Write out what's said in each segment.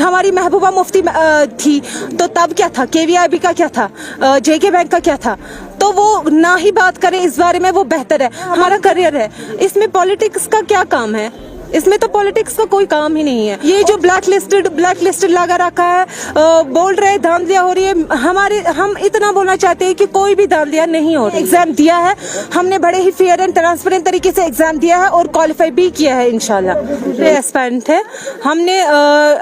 हमारी महबूबा मुफ्ती थी तो तब क्या था, केवीआईबी का क्या था, जेके बैंक का क्या था, तो वो ना ही बात करें इस बारे में, वो बेहतर है। हमारा करियर है, इसमें पॉलिटिक्स का क्या काम है? इसमें तो पॉलिटिक्स का कोई काम ही नहीं है। ये जो ब्लैक लिस्टेड लगा रखा है, बोल रहे धांधलियां हो रही है। हम इतना बोलना चाहते हैं कि कोई भी धांधलियां नहीं हो रही। एग्जाम दिया है हमने, बड़े ही फेयर एंड ट्रांसपेरेंट तरीके से एग्जाम दिया है और क्वालिफाई भी किया है इंशाल्लाह। एस्पायरेंट है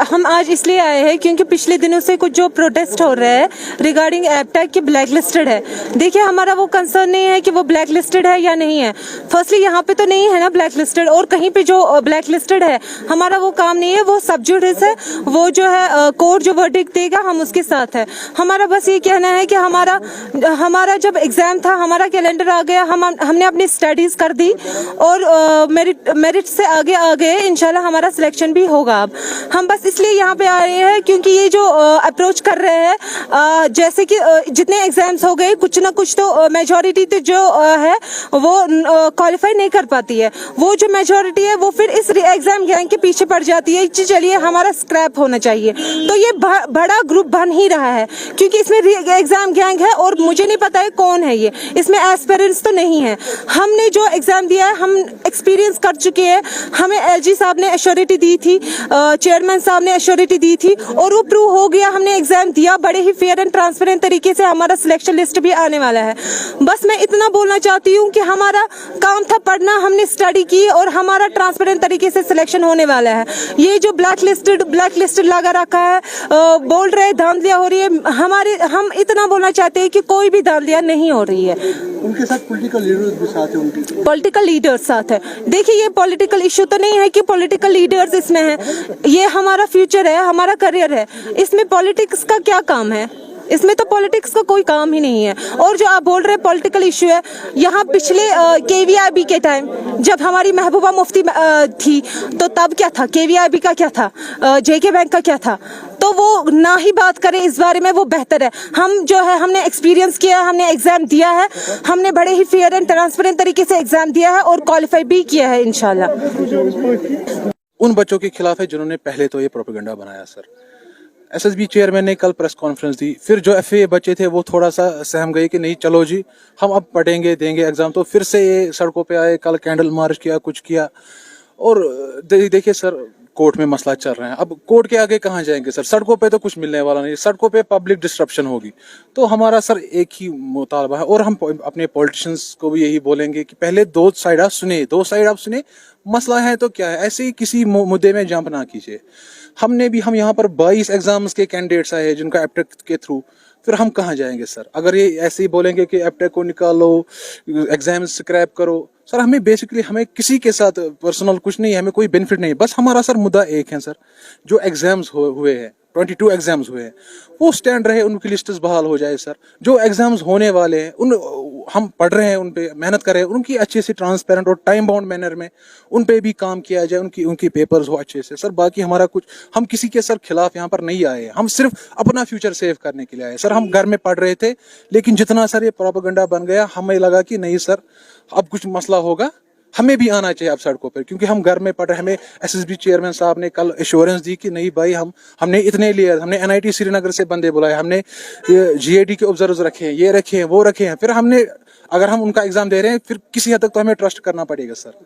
हम आज इसलिए आए हैं क्योंकि पिछले दिनों से कुछ जो प्रोटेस्ट हो रहा है रिगार्डिंग एपटेक की ब्लैक लिस्टेड है। देखिए, हमारा वो कंसर्न नहीं है कि वो ब्लैक लिस्टेड है या नहीं है। फर्स्टली यहाँ पे तो नहीं है ना ब्लैक लिस्टेड, और कहीं पे जो ब्लैक लिस्टेड है हमारा वो काम नहीं है, वो सब जुडिस है। वो जो है कोर्ट जो वर्डिक्ट देगा हम उसके साथ है। हमारा बस ये कहना है कि हमारा जब एग्जाम था, हमारा कैलेंडर आ गया, हमने अपनी स्टडीज कर दी और मेरिट से आगे आ गए। इंशाल्लाह हमारा सिलेक्शन भी होगा। अब हम बस इसलिए यहाँ पे आए हैं क्योंकि ये जो अप्रोच कर रहे हैं, जैसे कि जितने एग्जाम्स हो गए, कुछ ना कुछ तो मेजोरिटी तो जो है वो क्वालिफाई नहीं कर पाती है। वो जो मेजोरिटी है वो फिर इस एग्जाम गैंग के पीछे पड़ जाती है। चलिए, हमारा स्क्रैप होना चाहिए। तो ये बड़ा ग्रुप बन ही रहा है क्योंकि इसमें एग्जाम गैंग है और मुझे नहीं पता है कौन है ये। इसमें एस्पिरेंट्स तो नहीं है। हमने जो एग्जाम दिया है हम एक्सपीरियंस कर चुके हैं। हमें एलजी साहब ने एश्योरिटी दी थी, चेयरमैन साहब ने एश्योरिटी दी थी और वो प्रूव हो गया। हमने एग्जाम दिया बड़े ही फेयर एंड ट्रांसपेरेंट तरीके से। हमारा सिलेक्शन लिस्ट भी आने वाला है। बस मैं इतना बोलना चाहती हूँ कि हमारा काम था पढ़ना, हमने स्टडी की और हमारा ट्रांसपेरेंट तरीके से सिलेक्शन होने वाला है। ये जो ब्लैक लिस्टेड लगा रखा है, बोल रहे धांधलियां हो रही है। हम इतना बोलना चाहते हैं कि कोई भी धांधलियां नहीं हो रही है। उनके साथ पॉलिटिकल लीडर्स भी साथ है, उनके पॉलिटिकल लीडर्स साथ है। देखिए, ये पॉलिटिकल इशू तो नहीं है कि पॉलिटिकल लीडर्स इसमें है। ये हमारा फ्यूचर है, हमारा करियर है। इसमें पॉलिटिक्स का क्या काम है? इसमें तो पॉलिटिक्स का कोई काम ही नहीं है। और जो आप बोल रहे हैं पॉलिटिकल इशू है, यहाँ पिछले केवीआईबी के टाइम जब हमारी महबूबा मुफ्ती थी तो तब क्या था, केवीआईबी का क्या था, जेके बैंक का क्या था, तो वो ना ही बात करें इस बारे में, वो बेहतर है। हम जो है हमने एक्सपीरियंस किया है, हमने एग्जाम दिया है, हमने बड़े ही फेयर एंड ट्रांसपेरेंट तरीके से एग्जाम दिया है और क्वालिफाई भी किया है इंशाल्लाह। उन बच्चों के खिलाफ है जिन्होंने पहले तो ये प्रोपेगेंडा बनाया। सर, एसएसबी चेयरमैन ने कल प्रेस कॉन्फ्रेंस दी, फिर जो एफए बच्चे थे वो थोड़ा सा सहम गए कि नहीं चलो जी हम अब पढ़ेंगे, देंगे एग्जाम। तो फिर से ये सड़कों पे आए, कल कैंडल मार्च किया, कुछ किया। और देखिए सर, कोर्ट में मसला चल रहा है। अब कोर्ट के आगे कहाँ जाएंगे सर? सड़कों पे तो कुछ मिलने वाला नहीं, सड़कों पे पब्लिक डिस्ट्रप्शन होगी। तो हमारा सर एक ही मुतालबा है और हम अपने पॉलिटिशियंस को भी यही बोलेंगे कि पहले दो साइड आप सुने, मसला है तो क्या है, ऐसे ही किसी मुद्दे में जंप ना कीजिए। हम यहाँ पर 22 एग्जाम्स के कैंडिडेट्स आए हैं जिनका एपटेक के थ्रू, फिर हम कहाँ जाएंगे सर? अगर ये ऐसे ही बोलेंगे कि एपटेक को निकालो, एग्जाम स्क्रैप करो, सर हमें किसी के साथ पर्सनल कुछ नहीं है, हमें कोई बेनिफिट नहीं है। बस हमारा सर मुद्दा एक है सर, जो एग्जाम्स हुए हैं, 22 एग्जाम्स हुए हैं, वो स्टैंड रहे, उनकी लिस्ट्स बहाल हो जाए सर। जो एग्जाम्स होने वाले हैं हम पढ़ रहे हैं, उन पे मेहनत कर रहे हैं, उनकी अच्छे से ट्रांसपेरेंट और टाइम बाउंड मैनर में उन पे भी काम किया जाए, उनकी पेपर्स हो अच्छे से सर। बाकी हम किसी के सर खिलाफ यहाँ पर नहीं आए, हम सिर्फ अपना फ्यूचर सेव करने के लिए आए सर। हम घर में पढ़ रहे थे, लेकिन जितना सर ये प्रोपेगेंडा बन गया, हमें लगा कि नहीं सर अब कुछ मसला होगा, हमें भी आना चाहिए अब सड़कों पर, क्योंकि हम घर में पढ़ रहे। हमें एसएसबी चेयरमैन साहब ने कल एश्योरेंस दी कि नहीं भाई, हमने इतने लिए, हमने एनआईटी श्रीनगर से बंदे बुलाए, हमने जीएडी के ऑब्जर्वर्स रखे हैं, ये रखे हैं, वो रखे हैं। फिर अगर हम उनका एग्जाम दे रहे हैं, फिर किसी हद तक तो हमें ट्रस्ट करना पड़ेगा सर।